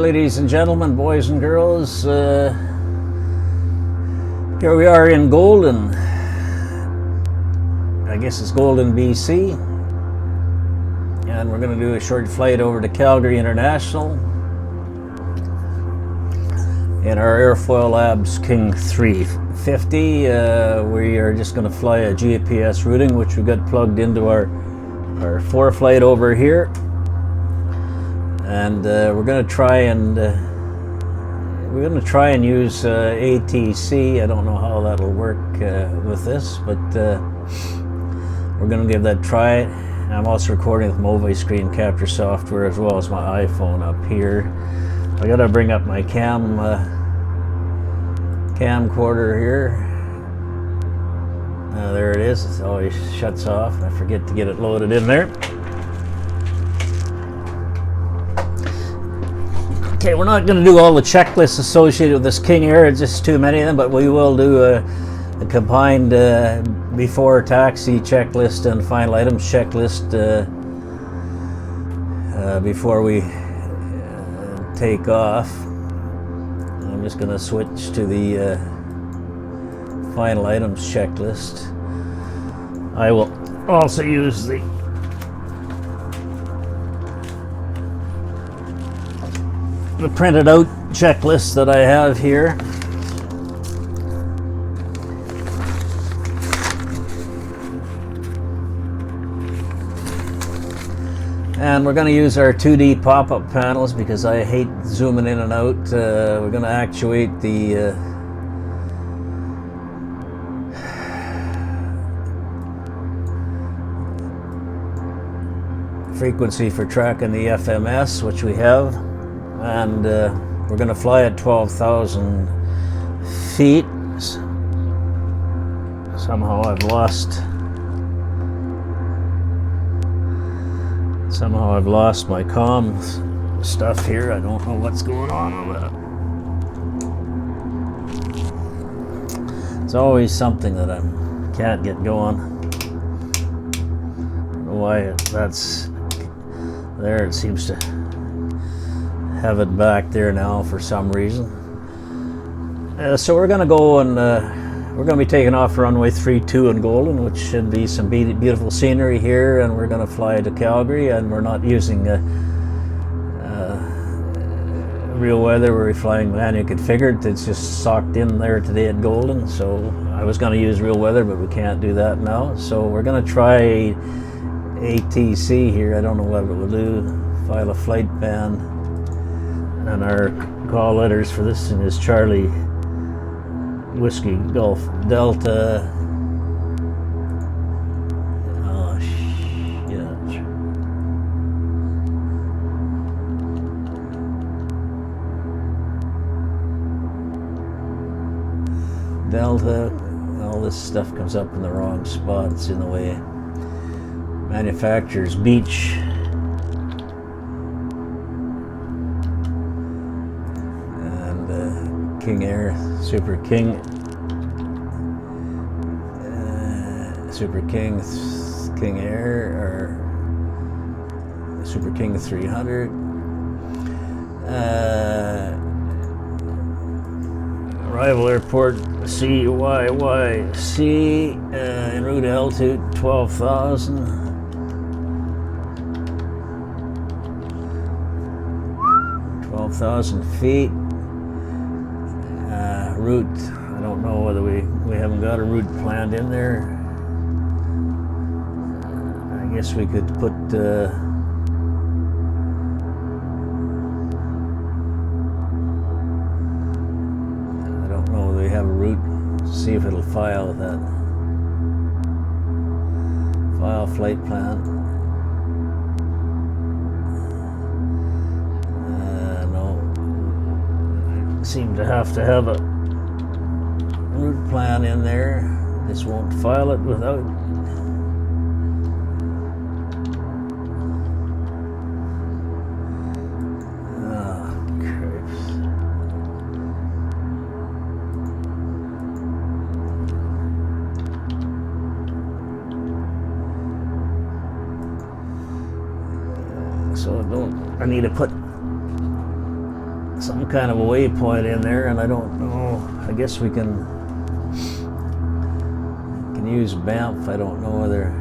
ladies and gentlemen, boys and girls. Here we are in Golden. I guess it's Golden, BC. And we're going to do a short flight over to Calgary International in our airfoillabs King 350. We are just going to fly a GPS routing, which we got plugged into our flight over here. And we're going to try and use ATC. I don't know how that'll work with this, but we're going to give that a try. I'm also recording with Movi screen capture software as well as my iPhone up here. I got to bring up my camcorder here. There it is. It always shuts off. I forget to get it loaded in there. Okay, we're not going to do all the checklists associated with this King Air. It's just too many of them, but we will do a combined before taxi checklist and final items checklist before we take off. I'm just going to switch to the final items checklist. I will also use the printed out checklist that I have here. And we're going to use our 2D pop-up panels because I hate zooming in and out. We're going to actuate the frequency for tracking the FMS, which we have. And we're going to fly at 12,000 feet. Somehow I've lost my comm stuff here. I don't know what's going on with it. It's always something that I can't get going. I don't know why that's there. It seems to have it back there now for some reason. So we're going to go and we're going to be taking off runway 32 in Golden, which should be some beautiful scenery here, and we're going to fly to Calgary, and we're not using real weather. We're flying manually configured. It's just socked in there today at Golden, so I was going to use real weather, but we can't do that now. So we're going to try ATC here. I don't know what it will do. File a flight ban. And our call letters for this thing is Charlie, Whiskey, Golf, Delta. Oh, shit. Delta. All this stuff comes up in the wrong spot. It's in the way. Manufacturer's Beach. King Air, Super King, King Air, or Super King 300. Arrival airport CYYC, en route altitude 12,000. 12,000 feet. Route, I don't know whether we haven't got a route planned in there. I guess we could put I don't know whether we have a route. See if it'll file that. File flight plan. No. Seem to have a route plan in there. This won't file it without. Oh, crap. So I need to put some kind of a waypoint in there, and I don't know. I guess we can use BAMF. I don't know whether.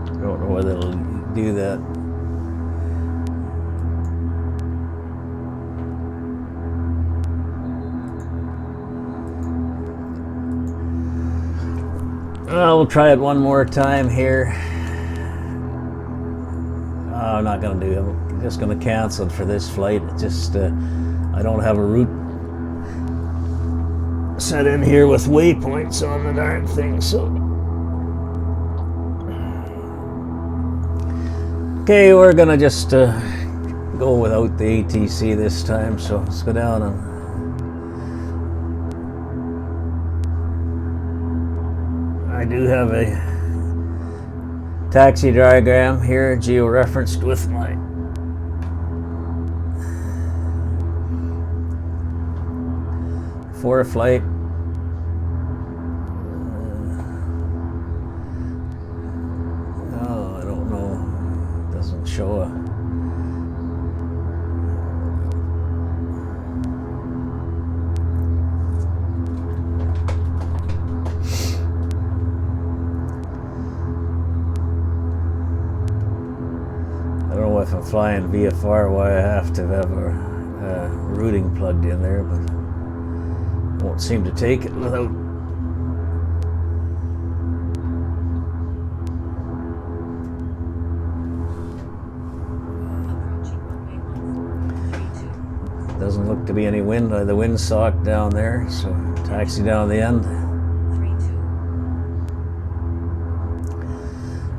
I don't know whether it'll do that. We'll try it one more time here. I'm not going to do it. I'm just going to cancel it for this flight. It just, I don't have a route set in here with waypoints on the darn thing, so. Okay, we're going to just go without the ATC this time, so let's go down and I do have a taxi diagram here, geo-referenced with my for flight. Oh, I don't know. It doesn't show a. If I'm flying VFR, why I have to have a routing plugged in there, but won't seem to take it without. Doesn't look to be any wind. The windsock down there, so taxi down the end.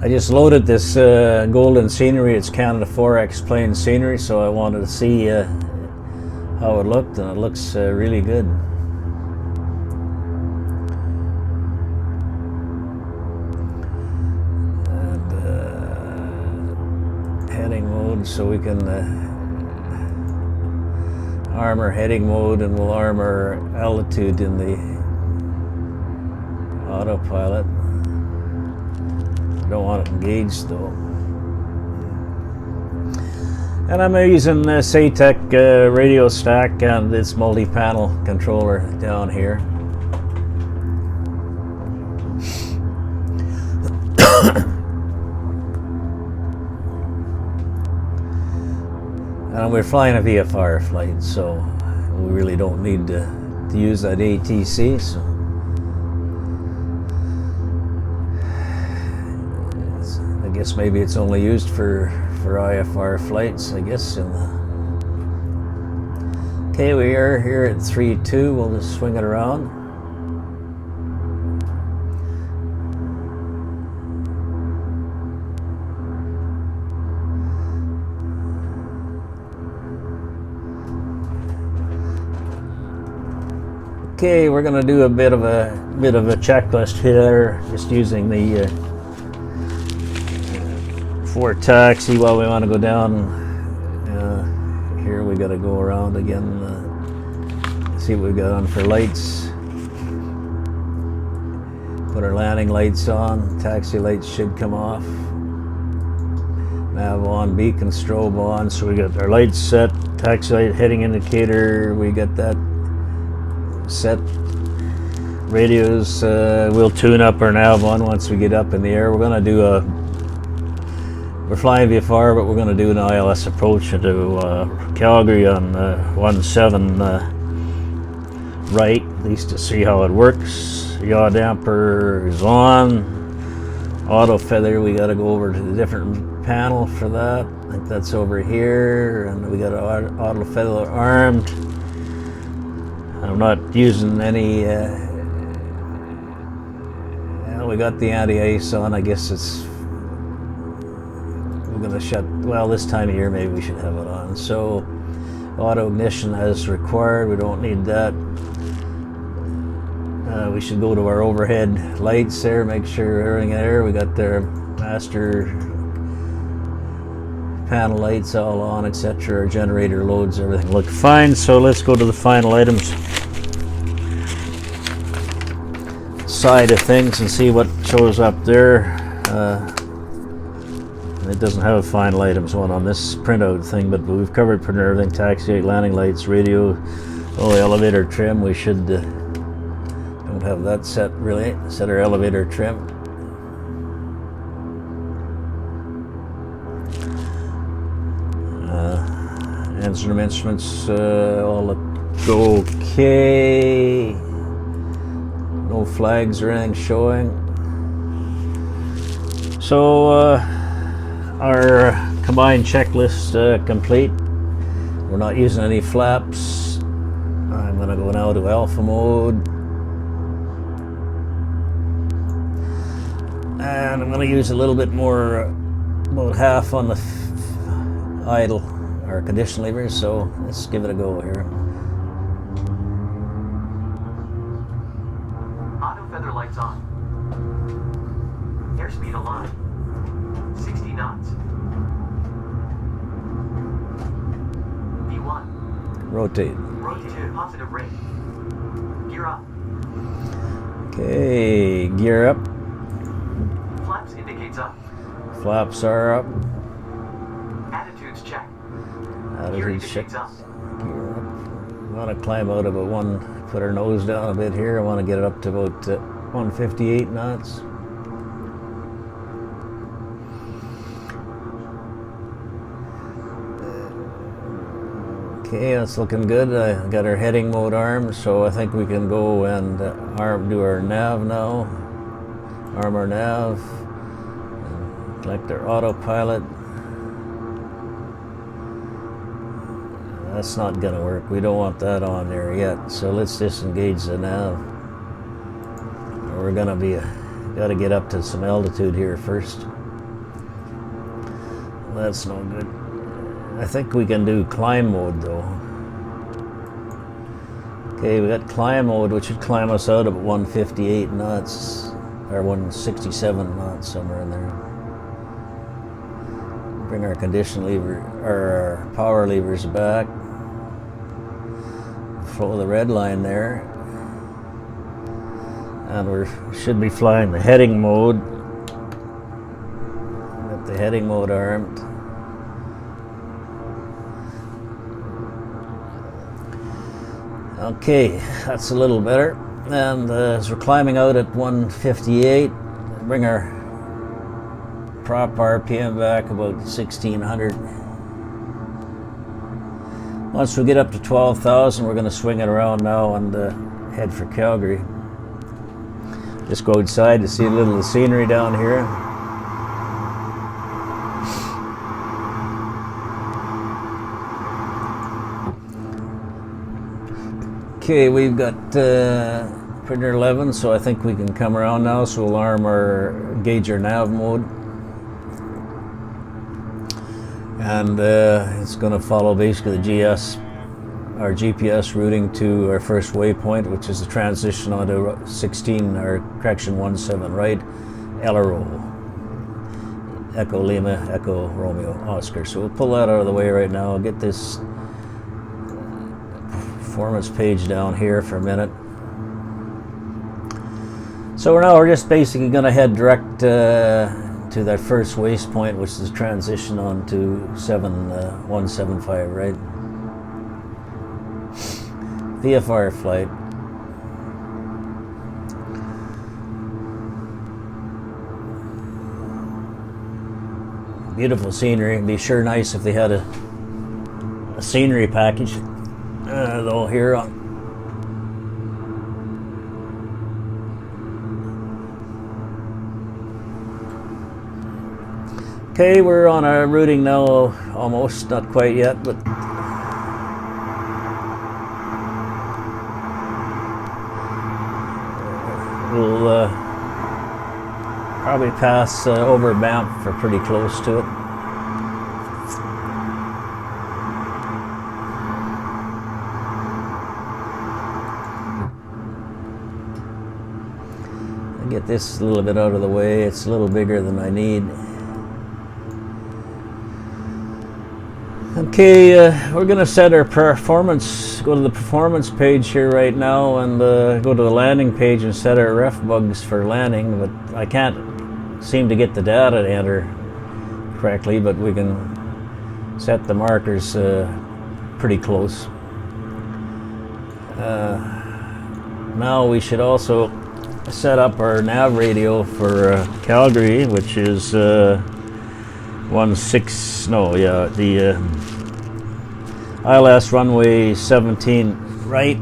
I just loaded this golden scenery. It's Canada 4X plane scenery, so I wanted to see how it looked, and it looks really good. And heading mode, so we can armor heading mode, and we'll armor altitude in the autopilot. Don't want it engaged though. And I'm using SATEC radio stack and this multi-panel controller down here. And we're flying a VFR flight, so we really don't need to use that ATC. So I guess maybe it's only used for IFR flights, I guess. Okay, we are here at 3.2. We'll just swing it around. Okay, we're going to do a bit of a checklist here, just using the for taxi while we want to go down. Here we got to go around again, see what we got on for lights. Put our landing lights on, taxi lights should come off. Nav on, beacon strobe on, so we got our lights set, taxi light heading indicator, we got that set. Radios, we'll tune up our nav on once we get up in the air. We're going to do we're flying VFR, but we're going to do an ILS approach into Calgary on 17 right, at least to see how it works. Yaw damper is on. Auto feather, we got to go over to the different panel for that. I think that's over here, and we got auto feather armed. I'm not using any. We got the anti-ice on. I guess it's. We're gonna shut. Well, this time of year, maybe we should have it on. So, auto ignition as required. We don't need that. We should go to our overhead lights there. Make sure everything there. We got their master panel lights all on, etc. Our generator loads, everything look fine. So let's go to the final items side of things and see what shows up there. It doesn't have a final items one on this printout thing, but we've covered pretty much everything. Taxi, landing lights, radio, oh, elevator trim. We should don't have that set really. Set our elevator trim. Instruments all look okay. No flags or anything showing. So our combined checklist complete. We're not using any flaps. I'm going to go now to alpha mode. And I'm going to use a little bit more, about half on the idle or condition levers, so let's give it a go here. Auto feather lights on. Airspeed aligned. 60 knots. V1. Rotate. Rotate to positive rate. Gear up. Okay, gear up. Flaps indicates up. Flaps are up. Attitudes check. Attitudes check. Gear up. I want to climb out about put our nose down a bit here. I want to get it up to about 158 knots. Okay, that's looking good. I got our heading mode armed, so I think we can go and do our nav now. Arm our nav. And select our autopilot. That's not going to work. We don't want that on there yet. So let's disengage the nav. We're going to got to get up to some altitude here first. That's no good. I think we can do climb mode though. Okay, we got climb mode, which should climb us out at 158 knots, or 167 knots, somewhere in there. Bring our condition lever, or our power levers back. Follow the red line there. And we should be flying the heading mode. Got the heading mode armed. Okay, that's a little better. And as we're climbing out at 158, bring our prop RPM back about 1600. Once we get up to 12,000, we're going to swing it around now and head for Calgary. Just go outside to see a little of the scenery down here. Okay, we've got printer 11, so I think we can come around now. So we'll gauge our nav mode. And it's going to follow basically the our GPS routing to our first waypoint, which is the transition onto 17 right, LRO. Echo Lima, Echo Romeo, Oscar. So we'll pull that out of the way right now. I'll get this performance page down here for a minute. So we're just basically going to head direct to that first waste point, which is transition on to 175, right? VFR flight. Beautiful scenery. It'd be sure nice if they had a scenery package though here on. Okay, we're on our routing now, almost, not quite yet, but we'll probably pass over Banff or pretty close to it. I'll get this a little bit out of the way. It's a little bigger than I need. Okay, we're going to set our performance, go to the performance page here right now and go to the landing page and set our ref bugs for landing, but I can't seem to get the data to enter correctly, but we can set the markers pretty close. Now we should also set up our nav radio for Calgary, which is the ILS runway 17 right. I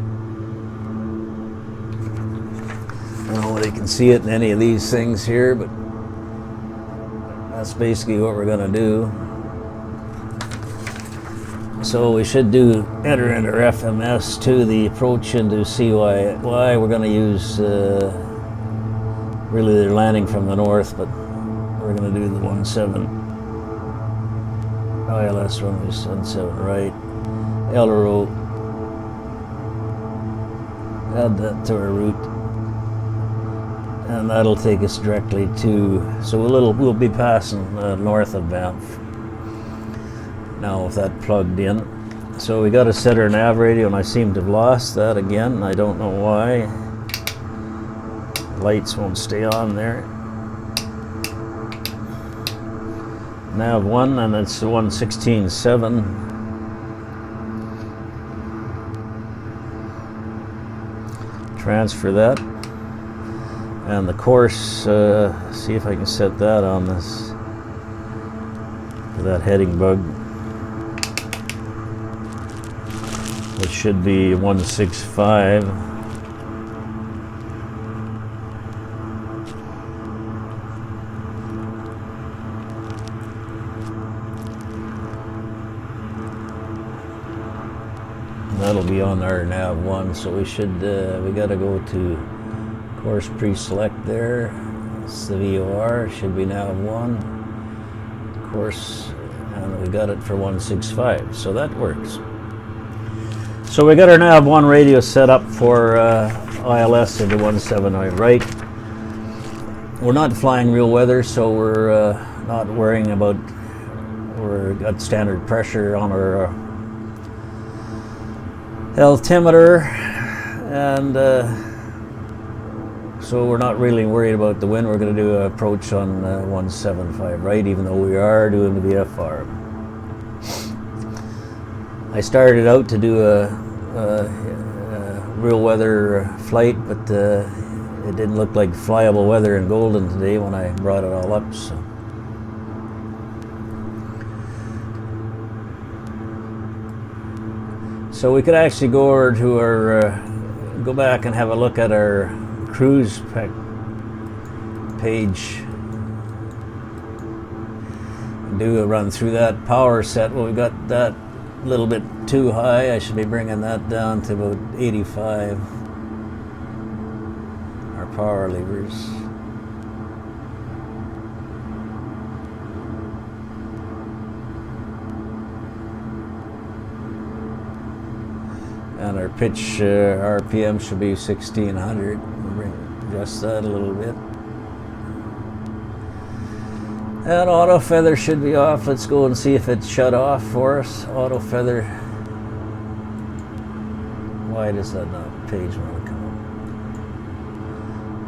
don't know whether you can see it in any of these things here, but that's basically what we're going to do. So we should enter into our FMS to the approach into CYYC. We're going to use, really they're landing from the north, but we're going to do the 17 ILS runway 17 right. RWY, add that to our route, and that'll take us directly to, so we'll be passing north of Banff now with that plugged in. So we got to set our nav radio, and I seem to have lost that again. I don't know why. Lights won't stay on there. Nav 1, and it's 116.7. Transfer that, and the course, see if I can set that on this, for that heading bug, which should be 165. That'll be on our nav 1, so we should, we got to go to course pre-select there. It's the VOR, should be nav 1 course, and we got it for 165, so that works. So we got our nav 1 radio set up for ILS into 17 right. We're not flying real weather, so we're not worrying about, we've got standard pressure on our altimeter, and so we're not really worried about the wind. We're going to do an approach on 175 right, even though we are doing the VFR. I started out to do a real weather flight, but it didn't look like flyable weather in Golden today when I brought it all up. So we could actually go over to our, go back and have a look at our cruise page, do a run through that power set. Well, we got that a little bit too high. I should be bringing that down to about 85, our power levers. And our pitch RPM should be 1600. We'll adjust that a little bit. And auto feather should be off. Let's go and see if it's shut off for us. Auto feather. Why does that not page want to come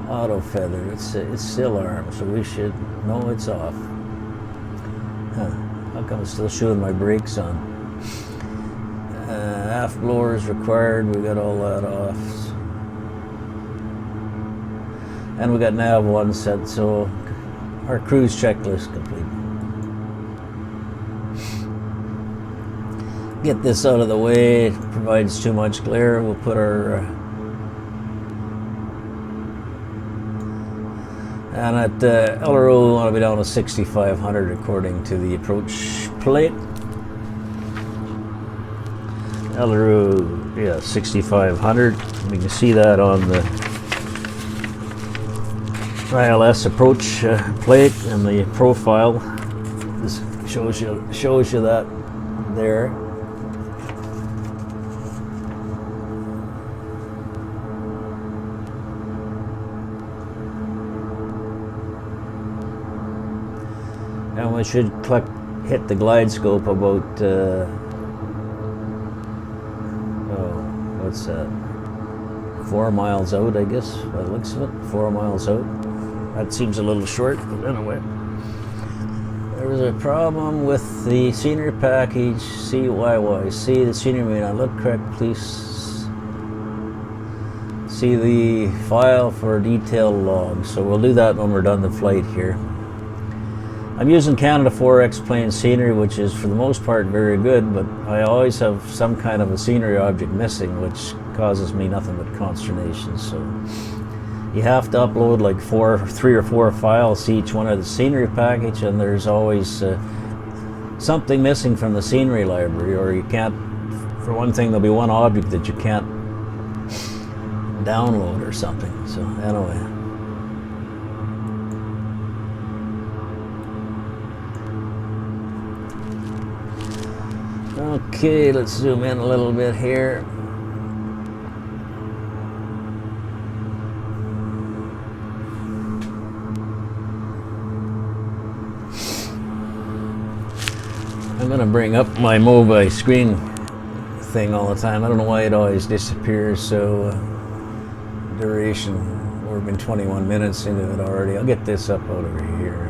up? Auto feather. It's still armed, so we should. No, it's off. Huh. How come it's still showing my brakes on? Aft blowers required, we got all that off. And we got nav 1 set, so our cruise checklist complete. Get this out of the way, it provides too much glare. We'll put our and at LRO we want to be down to 6500 according to the approach plate. LRO, yeah, 6500. We can see that on the ILS approach plate and the profile. This shows you that there. And we should hit the glide scope about what's that? 4 miles out, I guess, by the looks of it. 4 miles out. That seems a little short, but anyway. There was a problem with the scenery package CYYC. The scenery may not look correct. Please see the file for detailed logs. So we'll do that when we're done the flight here. I'm using Canada 4X plane scenery, which is for the most part very good, but I always have some kind of a scenery object missing, which causes me nothing but consternation. So you have to upload like 3 or 4 files to each one of the scenery package, and there's always something missing from the scenery library, or you can't, for one thing, there'll be one object that you can't download or something. So anyway. Okay, let's zoom in a little bit here. I'm going to bring up my mobile screen thing all the time. I don't know why it always disappears. So duration, we've been 21 minutes into it already. I'll get this up out over here.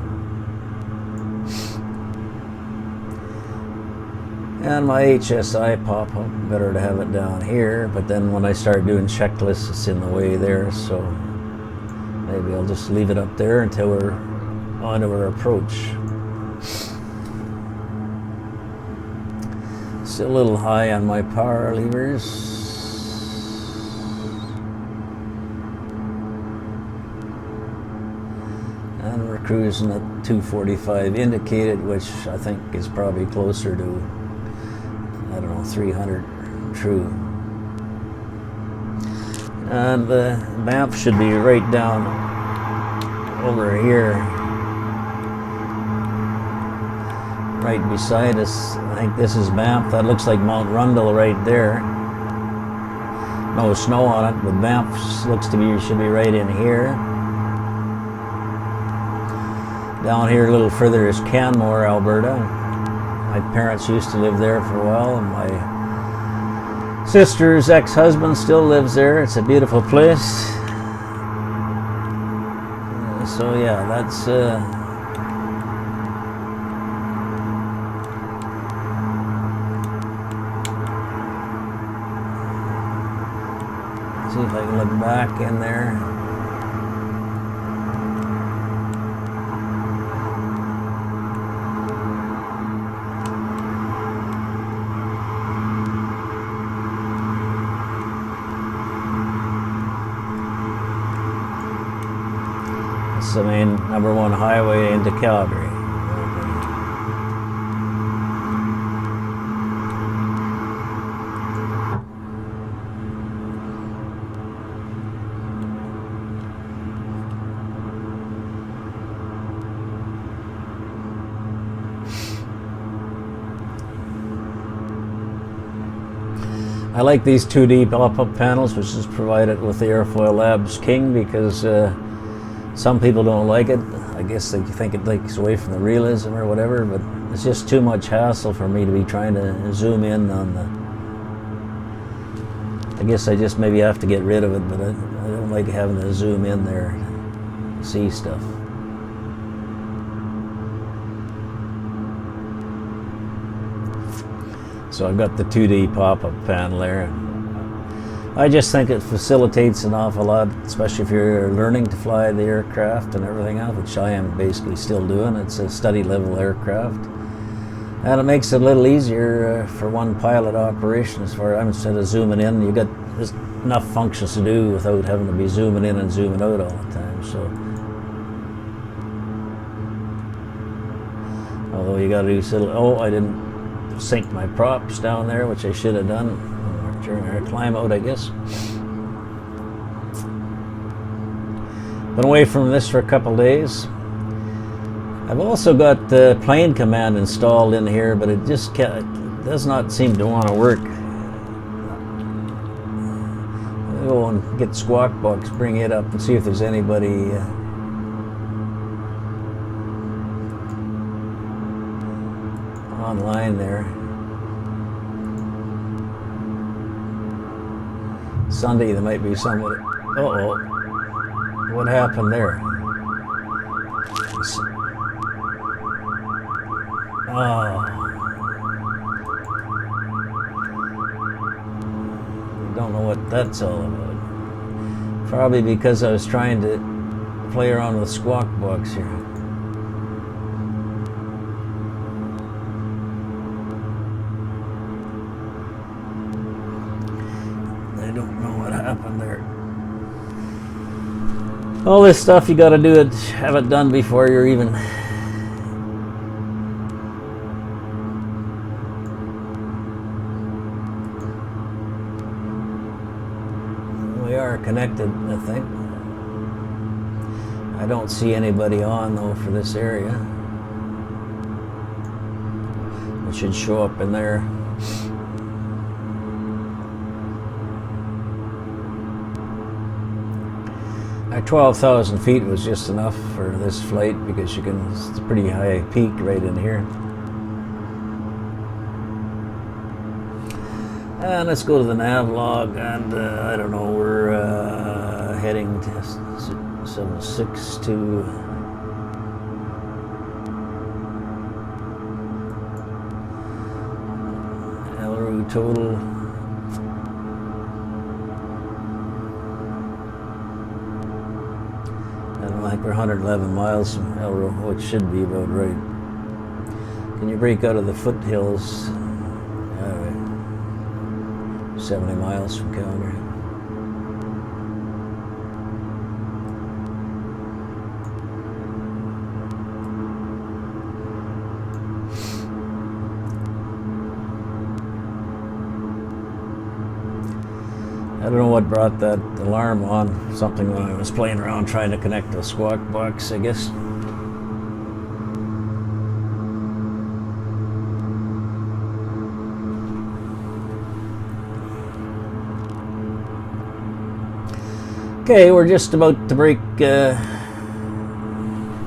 And my HSI pop-up, better to have it down here, but then when I start doing checklists, it's in the way there, so maybe I'll just leave it up there until we're on to our approach. Still a little high on my power levers. And we're cruising at 245 indicated, which I think is probably closer to, I don't know, 300 true. And the map should be right down over here, right beside us. I think this is Banff. That looks like Mount Rundle right there. No snow on it, but Banff looks to be, should be right in here. Down here a little further is Canmore, Alberta. My parents used to live there for a while, and my sister's ex-husband still lives there. It's a beautiful place. So yeah, that's see if I can look back in there. It's the main #1 highway into Calgary. I like these 2D pop-up panels, which is provided with the Airfoil Labs King, because some people don't like it. I guess they think it takes away from the realism or whatever, but it's just too much hassle for me to be trying to zoom in on the... I guess I just maybe have to get rid of it, but I don't like having to zoom in there to see stuff. So I've got the 2D pop-up panel there. I just think it facilitates an awful lot, especially if you're learning to fly the aircraft and everything else, which I am basically still doing. It's a study level aircraft. And it makes it a little easier for one pilot operation, as far as instead of zooming in, you got enough functions to do without having to be zooming in and zooming out all the time. So, although you got to do still, oh, I didn't sink my props down there, which I should have done during our climb out, I guess. Been away from this for a couple days. I've also got the plane command installed in here, but it just does not seem to want to work. I'll go and get Squawk Box, bring it up, and see if there's anybody online there. Sunday there might be somebody. Uh-oh. What happened there? Oh. Don't know what that's all about. Probably because I was trying to play around with squawk box here. I don't know what happened there. All this stuff you got to do it, have it done before you're even. We are connected, I think. I don't see anybody on though for this area. It should show up in there. At 12,000 feet was just enough for this flight because you can, it's a pretty high peak right in here. And let's go to the nav log, and I don't know, we're heading to 76 to El RWY total. I think we're 111 miles from El RWY, which should be about right. Can you break out of the foothills? 70 miles from Calgary. I don't know what brought that alarm on. Something when I was playing around trying to connect a squawk box, I guess. Okay, we're just about to break,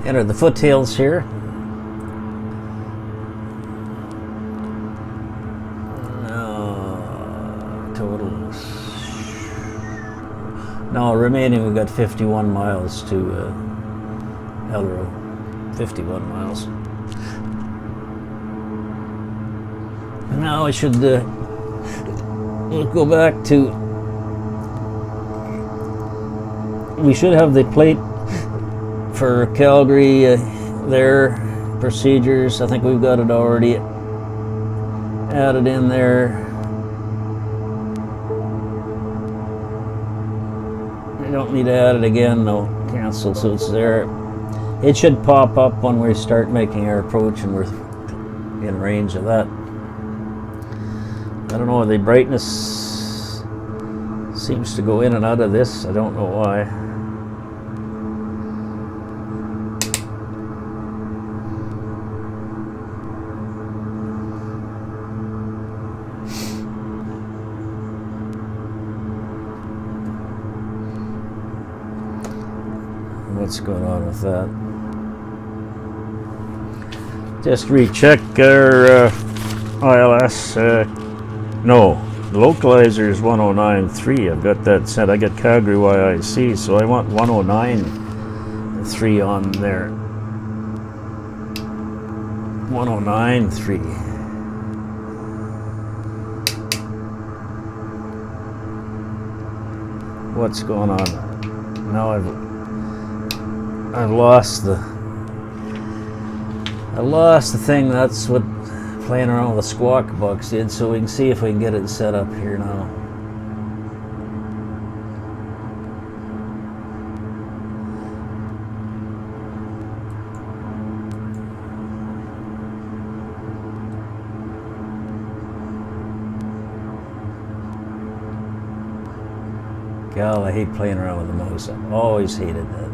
enter the foothills here. Totals. Now remaining, we've got 51 miles to El RWY. 51 miles. Now I should we'll go back to. We should have the plate for Calgary there, procedures. I think we've got it already added in there. I don't need to add it again, no, cancel, so it's there. It should pop up when we start making our approach and we're in range of that. I don't know, the brightness seems to go in and out of this. I don't know why. What's going on with that? Just recheck our ILS. No, the localizer is 109.3. I've got that set. I got Calgary YIC, so I want 109.3 on there. 109.3. What's going on? Now I've lost the thing. That's what playing around with the squawk box did, so we can see if we can get it set up here now. God, I hate playing around with the mouse. I've always hated that.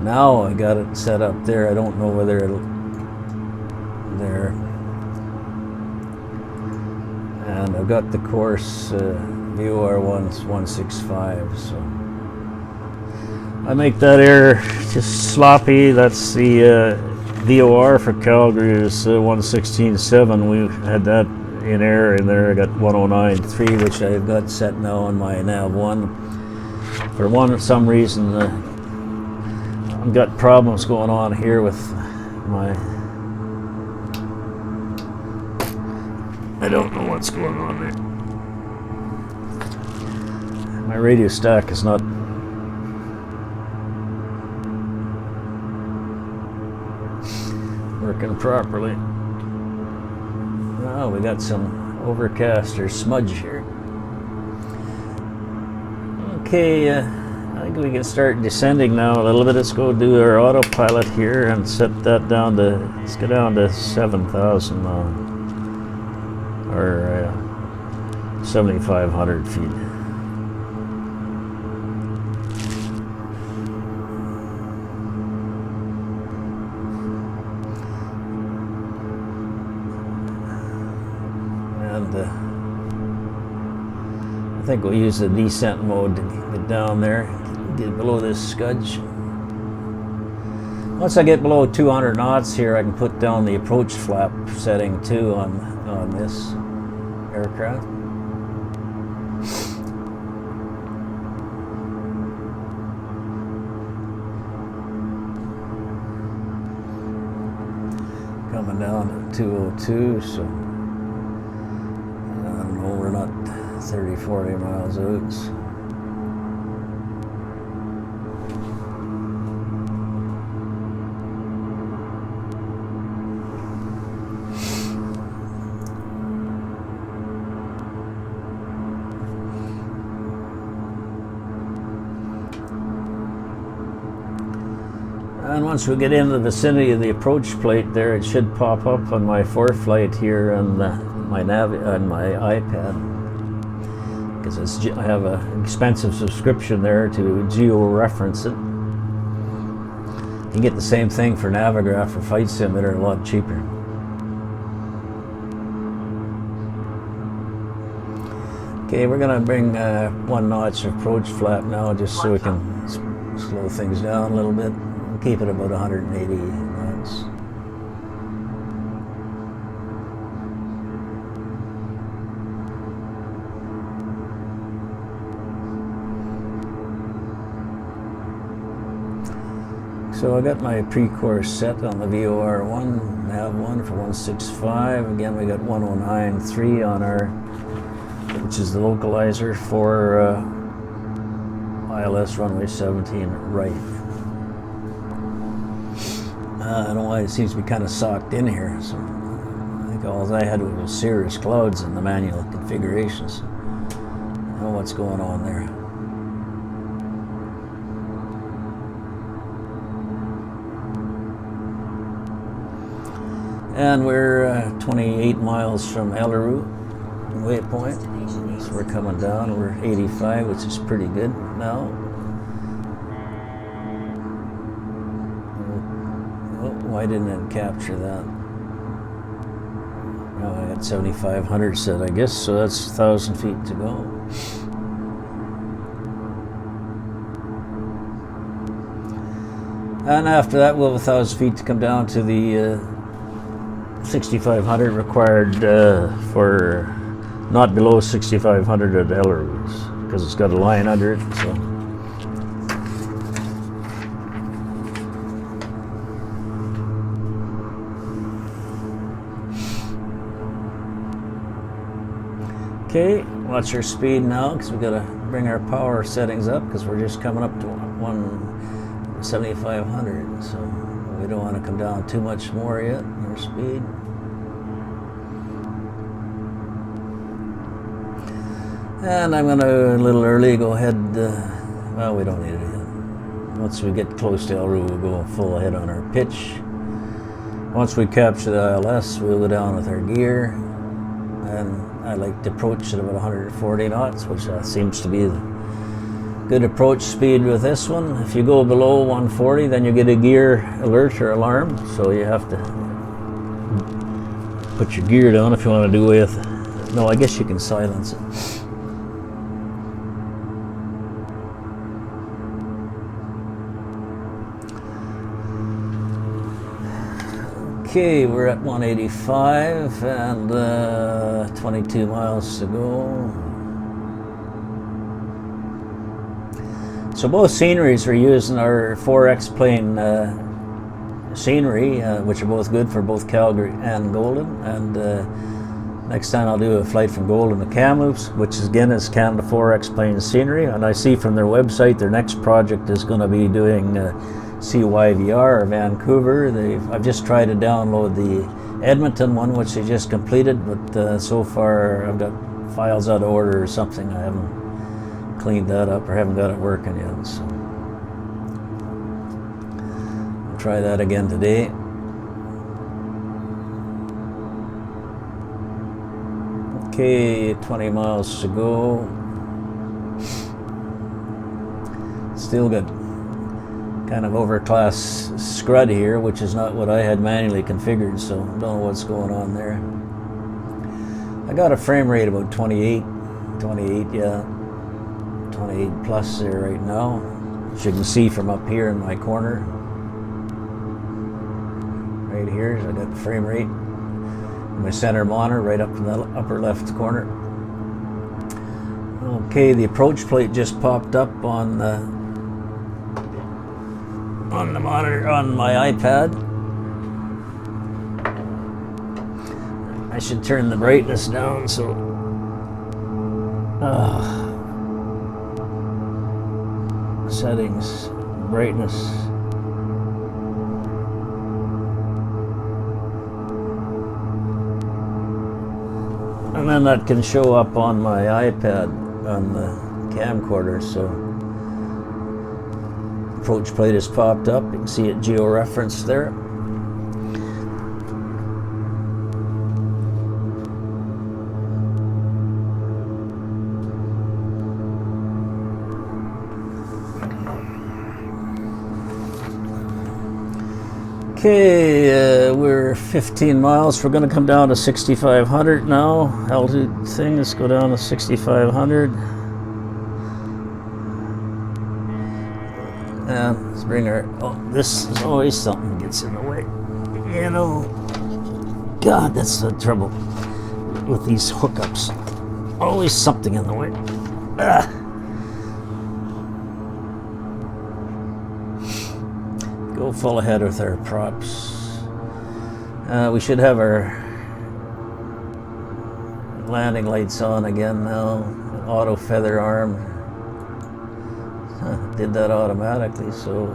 Now I got it set up there. I don't know whether it'll there. And I've got the course VOR 165. So I make that air just sloppy. That's the VOR for Calgary is 116.7. We had that in air in there. I got 109.3, which I've got set now on my nav1. For some reason. I've got problems going on here with I don't know what's going on there. My radio stack is not working properly. Oh, we got some overcast or smudge here. Okay, I think we can start descending now a little bit. Let's go do our autopilot here and set that down to, let's go down to 7,000 now, or 7,500 feet. And I think we'll use the descent mode to get down there, get below this scudge. Once I get below 200 knots here, I can put down the approach flap setting too on this aircraft. Coming down at 202, so I don't know, we're not 30, 40 miles out. And once we get in the vicinity of the approach plate there, it should pop up on my ForeFlight here on my iPad, because I have an expensive subscription there to geo-reference it. You can get the same thing for Navigraph or Flight Sim that are a lot cheaper. Okay, we're going to bring 1 notch approach flap now, just so we can slow things down a little bit. Keep it about 180 knots. So I got my pre-course set on the VOR1, nav1 for 165. Again, we got 109.3 on our, which is the localizer for ILS runway 17 right. I don't know why it seems to be kind of socked in here. So I think all I had was cirrus clouds in the manual configurations. I don't know what's going on there. And we're 28 miles from LRU waypoint. So we're coming down. We're 85, which is pretty good now. Why didn't it capture that? Oh, I got 7,500 set, I guess, so that's 1,000 feet to go. And after that, we'll have 1,000 feet to come down to the 6,500 required for not below 6,500 at LRUs, because it's got a line under it, so. Okay, watch our speed now, because we've got to bring our power settings up, because we're just coming up to 7,500, so we don't want to come down too much more yet in our speed. And I'm going to, a little early, go ahead, well, we don't need it yet. Once we get close to LRU, we'll go full ahead on our pitch. Once we capture the ILS, we'll go down with our gear, and I like to approach at about 140 knots, which seems to be the good approach speed with this one. If you go below 140, then you get a gear alert or alarm, so you have to put your gear down if you want to do with. No, I guess you can silence it. Okay, we're at 185 and 22 miles to go. So both sceneries are using our 4X plane scenery, which are both good for both Calgary and Golden. And next time I'll do a flight from Golden to Kamloops, which again is Canada 4X plane scenery. And I see from their website their next project is going to be doing CYVR or Vancouver. I've just tried to download the Edmonton one, which they just completed, but so far I've got files out of order or something. I haven't cleaned that up or haven't got it working yet. So I'll try that again today. Okay, 20 miles to go. Still got kind of overclass scrud here, which is not what I had manually configured, so don't know what's going on there. I got a frame rate about 28, yeah, 28 plus there right now, as you can see from up here in my corner. Right here, I got the frame rate. My center monitor right up in the upper left corner. Okay, the approach plate just popped up on the monitor on my iPad. I should turn the brightness down so settings, brightness. And then that can show up on my iPad on the camcorder. So approach plate has popped up. You can see it geo-referenced there. Okay, we're 15 miles. We're going to come down to 6,500 now. Altitude thing, let's go down to 6,500. And let's bring our, oh, this is always something that gets in the way. You know, God, that's the trouble with these hookups. Always something in the way. Go full ahead with our props. We should have our landing lights on again now. Auto feather arm. Did that automatically, so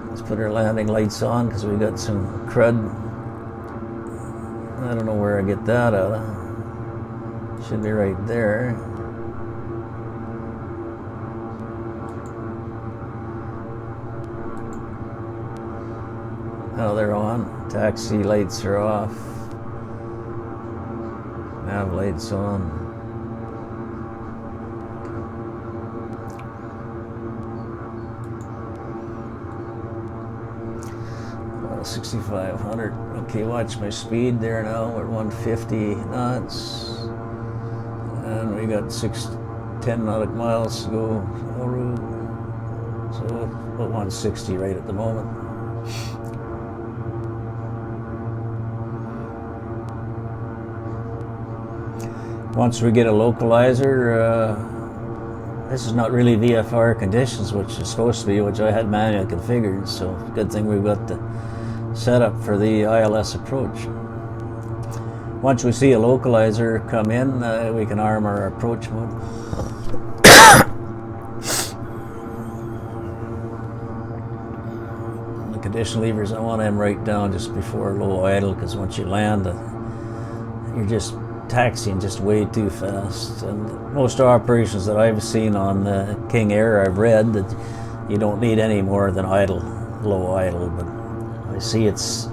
let's put our landing lights on because we got some crud. I don't know where I get that out of. Should be right there. Oh, they're on. Taxi lights are off. Nav lights on. 6,500. Okay, watch my speed there now. We're 150 knots. And we got 10 nautical miles to go. So about 160 right at the moment. Once we get a localizer, this is not really VFR conditions, which is supposed to be, which I had manually configured, so good thing we've got the setup for the ILS approach. Once we see a localizer come in, we can arm our approach mode. The condition levers, I want them right down just before low idle, because once you land, you're just taxiing just way too fast. And most operations that I've seen on King Air, I've read that you don't need any more than idle, low idle, but I see it's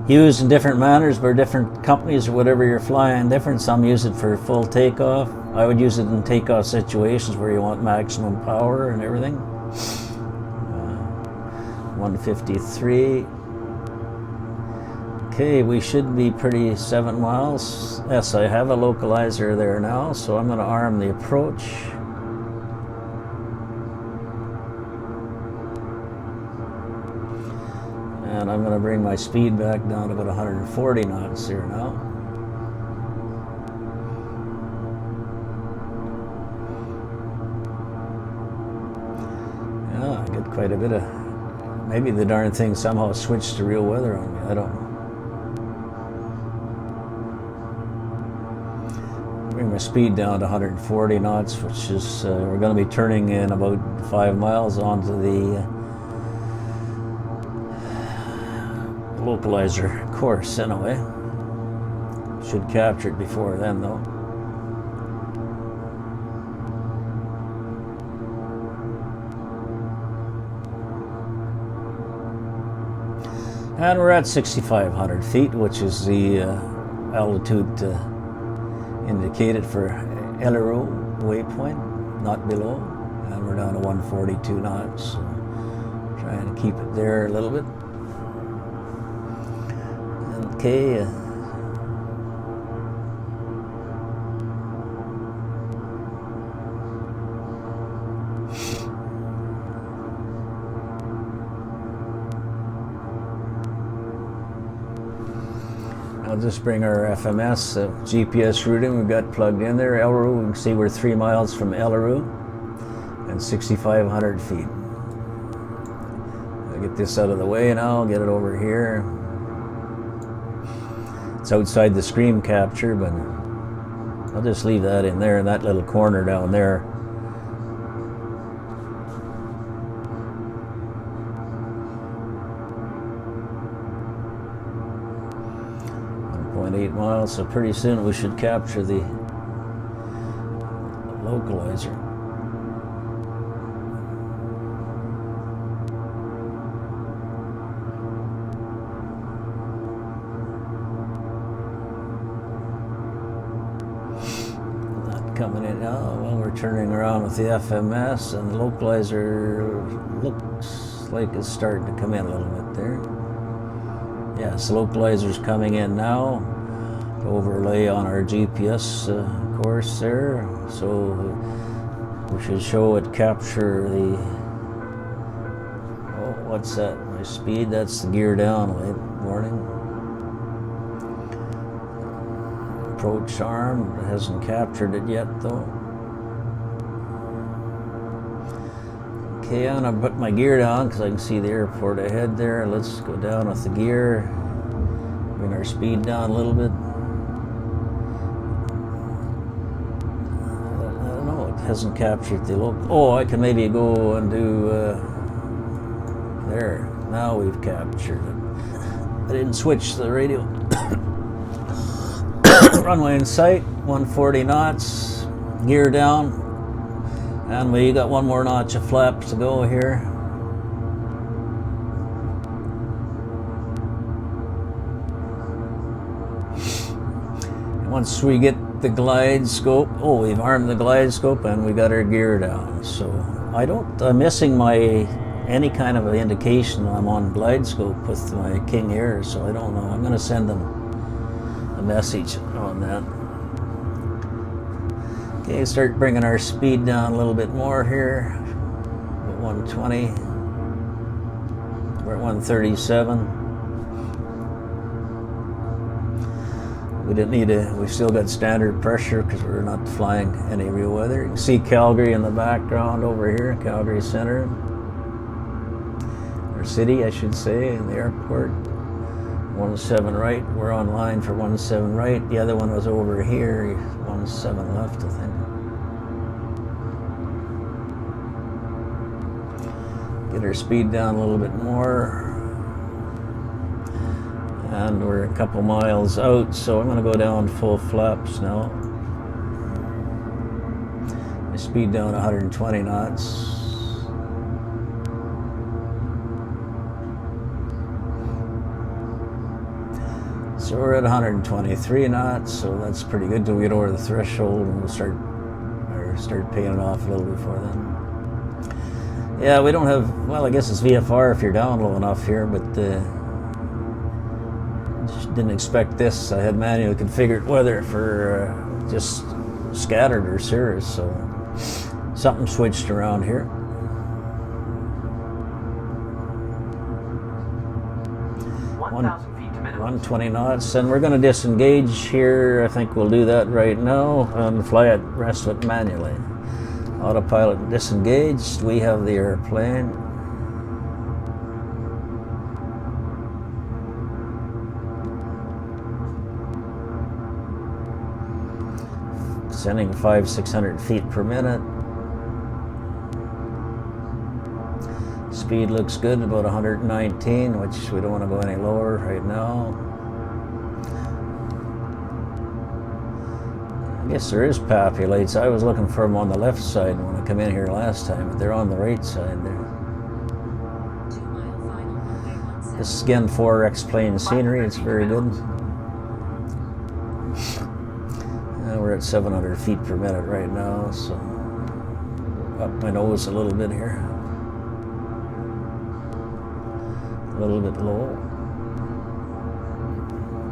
used in different manners for different companies or whatever you're flying different. Some use it for full takeoff. I would use it in takeoff situations where you want maximum power and everything. 153. Okay, we should be pretty 7 miles. Yes, I have a localizer there now, so I'm going to arm the approach. And I'm going to bring my speed back down to about 140 knots here now. Yeah, I get quite a bit of Maybe the darn thing somehow switched to real weather on me. I don't know. Bring my speed down to 140 knots, which is, we're going to be turning in about 5 miles onto the localizer course anyway. Should capture it before then though. And we're at 6,500 feet, which is the altitude indicated for LRO waypoint, not below. And we're down to 142 knots, so trying to keep it there a little bit. Okay. I'll just bring our FMS GPS routing we've got plugged in there. LRU, we can see we're 3 miles from LRU and 6,500 feet. I'll get this out of the way now, get it over here. It's outside the screen capture, but I'll just leave that in there, in that little corner down there. .8 miles, so pretty soon we should capture the localizer. Not coming in now. Well, we're turning around with the FMS, and the localizer looks like it's starting to come in a little bit there. Yes, the localizer's coming in now. Overlay on our GPS course there, so we should show it capture the, oh, what's that, my speed, that's the gear down light warning. Approach arm, it hasn't captured it yet though. Okay, I'm gonna put my gear down because I can see the airport ahead there. Let's go down with the gear, bring our speed down a little bit. Hasn't captured the local. Oh, I can maybe go and do there. Now we've captured it. I didn't switch the radio. Runway in sight, 140 knots, gear down, and we got one more notch of flaps to go here. Once we get the glide scope, oh, we've armed the glide scope and we got our gear down. So I'm missing any kind of indication I'm on glide scope with my King Air, so I don't know. I'm going to send them a message on that. Okay, start bringing our speed down a little bit more here. At 120. We're at 137. We didn't need we still got standard pressure because we're not flying any real weather. You can see Calgary in the background over here, Calgary Center. Or city, I should say, in the airport. 17 right, we're on line for 17 right. The other one was over here, 17 left, I think. Get our speed down a little bit more. And we're a couple miles out, so I'm going to go down full flaps now. My speed down 120 knots. So we're at 123 knots, so that's pretty good till we get over the threshold, and we'll start paying it off a little before then. Yeah, we don't have, well, I guess it's VFR if you're down low enough here, but didn't expect this. I had manually configured weather for just scattered or cirrus, so something switched around here. 1,000 feet to minimum. 120 knots, and we're going to disengage here. I think we'll do that right now and fly it, rest of it manually. Autopilot disengaged. We have the airplane. Sending 500-600 feet per minute. Speed looks good, about 119, which we don't want to go any lower right now. I guess there is PAPI lights. I was looking for them on the left side when I come in here last time, but they're on the right side there. This is again 4X plane scenery. It's very good. We're at 700 feet per minute right now, so up my nose a little bit here. A little bit low.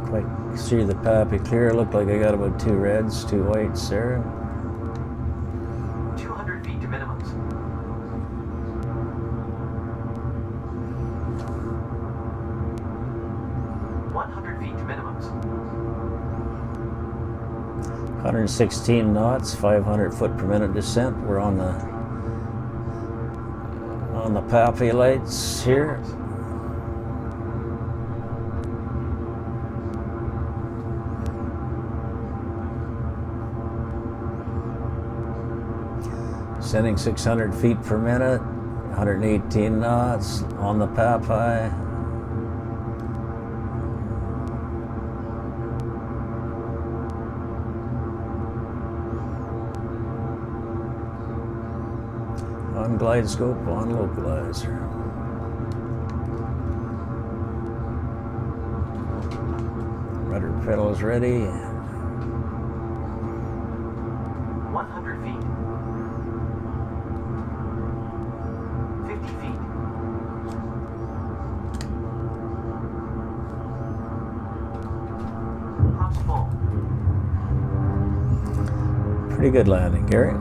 Quite see the PAPI clear. Looked like I got about 2 reds, 2 whites there. 200 feet to minimums. 100 feet to minimums. 116 knots, 500 foot per minute descent. We're on the PAPI lights here. Sending 600 feet per minute, 118 knots on the PAPI. On glide scope, on localizer. Rudder pedal is ready. 100 feet. 50 feet. Props full. Pretty good landing, Gary.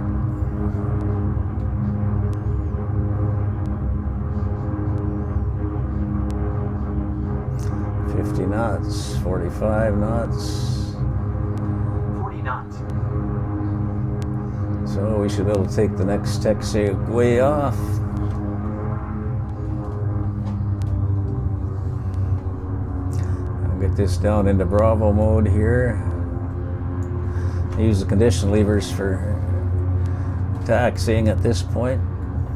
50 knots, 45 knots. 40 knots. So we should be able to take the next taxiway off. I'll get this down into Bravo mode here. I use the condition levers for taxiing at this point.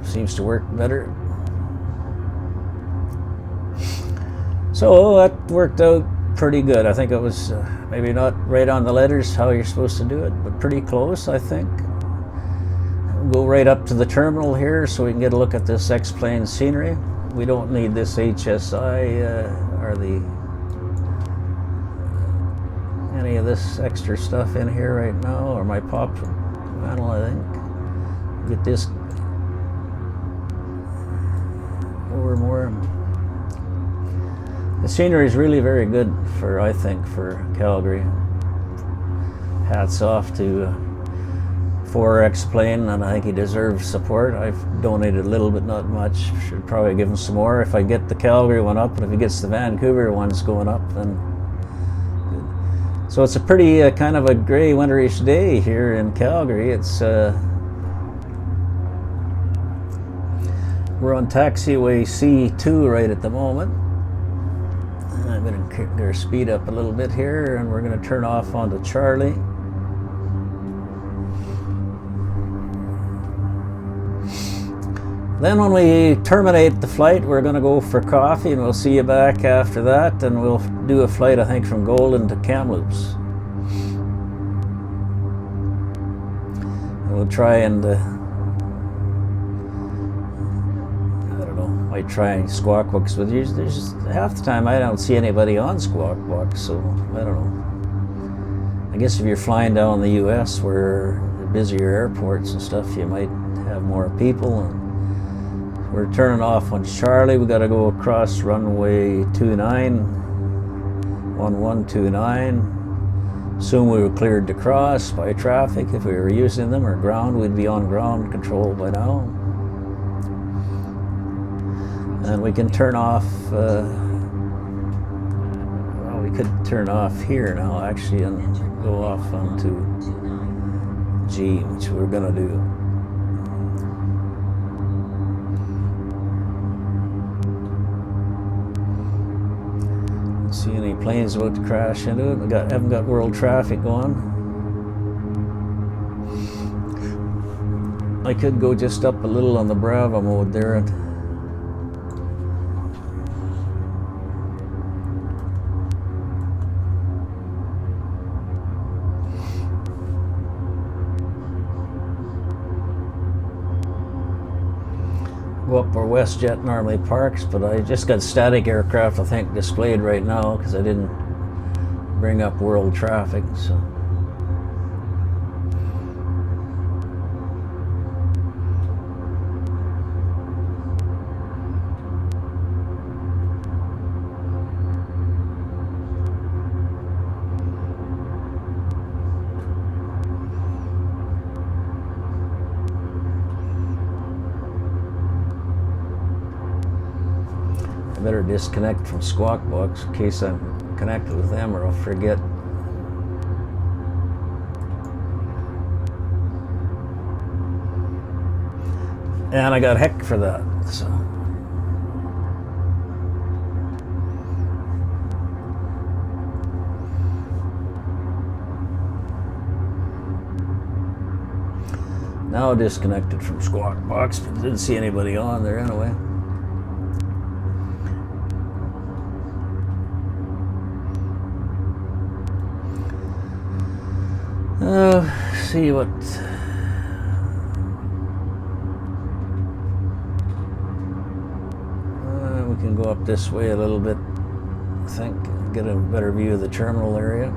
Seems to work better. So that worked out pretty good. I think it was maybe not right on the letters how you're supposed to do it, but pretty close, I think. We'll go right up to the terminal here so we can get a look at this X-plane scenery. We don't need this HSI or any of this extra stuff in here right now, or my pop panel, I think. Get this over more. The scenery is really very good for, I think, for Calgary. Hats off to 4X plane, and I think he deserves support. I've donated a little bit, not much. Should probably give him some more. If I get the Calgary one up, and if he gets the Vancouver ones going up, then good. So it's a pretty kind of a gray, winterish day here in Calgary. It's we're on taxiway C2 right at the moment. I'm going to kick our speed up a little bit here, and we're going to turn off onto Charlie. Then when we terminate the flight, we're going to go for coffee, and we'll see you back after that, and we'll do a flight, I think, from Golden to Kamloops. And we'll try and might try Squawk Box with you. There's half the time I don't see anybody on Squawk Box, so I don't know. I guess if you're flying down the US where the busier airports and stuff, you might have more people. And we're turning off on Charlie. We got to go across runway 29, 1129. Assume we were cleared to cross by traffic. If we were using them or ground, we'd be on ground control by now. And we can turn off, well, we could turn off here now actually and go off onto G, which we're gonna do. Don't see any planes about to crash into it. We haven't got world traffic going. I could go just up a little on the Bravo mode there and go up where WestJet normally parks, but I just got static aircraft I think displayed right now because I didn't bring up world traffic, so. I better disconnect from Squawk Box in case I'm connected with them or I'll forget. And I got heck for that, so. Now disconnected from Squawk Box, but didn't see anybody on there anyway. See what we can go up this way a little bit, I think, get a better view of the terminal area.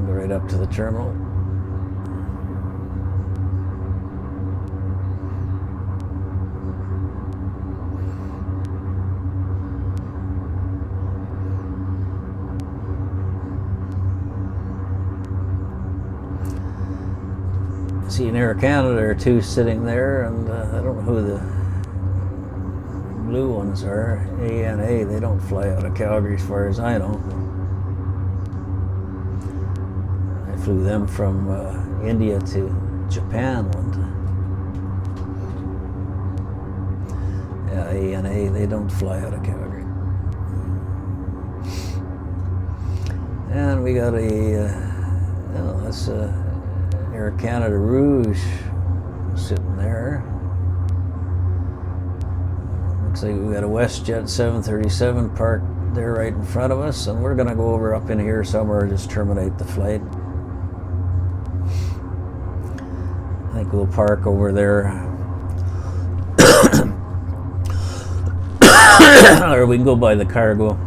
Go right up to the terminal. See an Air Canada or two sitting there, and I don't know who the blue ones are. ANA, they don't fly out of Calgary as far as I know. I flew them from India to Japan one time. Yeah, ANA, they don't fly out of Calgary. And we got a, oh, that's a Air Canada Rouge sitting there. Looks like we got a WestJet 737 parked there right in front of us, and we're going to go over up in here somewhere and just terminate the flight. I think we'll park over there. Or we can go by the cargo.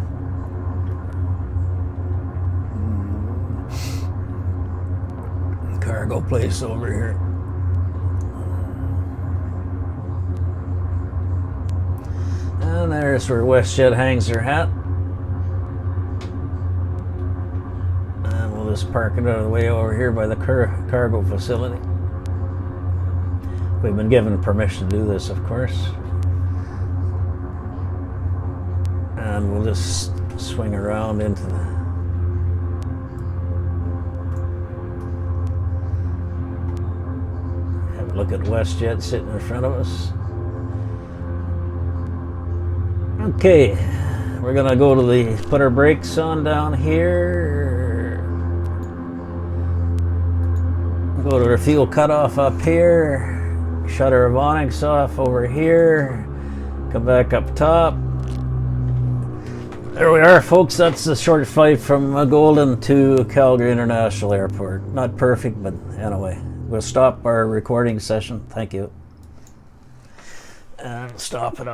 Cargo place over here. And there's where WestJet hangs their hat. And we'll just park it out of the way over here by the cargo facility. We've been given permission to do this, of course. And we'll just swing around into the look at WestJet sitting in front of us. Okay, we're gonna go to the, put our brakes on down here. Go to our fuel cutoff up here. Shut our avionics off over here. Come back up top. There we are, folks. That's the short flight from Golden to Calgary International Airport. Not perfect, but anyway. We'll stop our recording session. Thank you. And stop it up.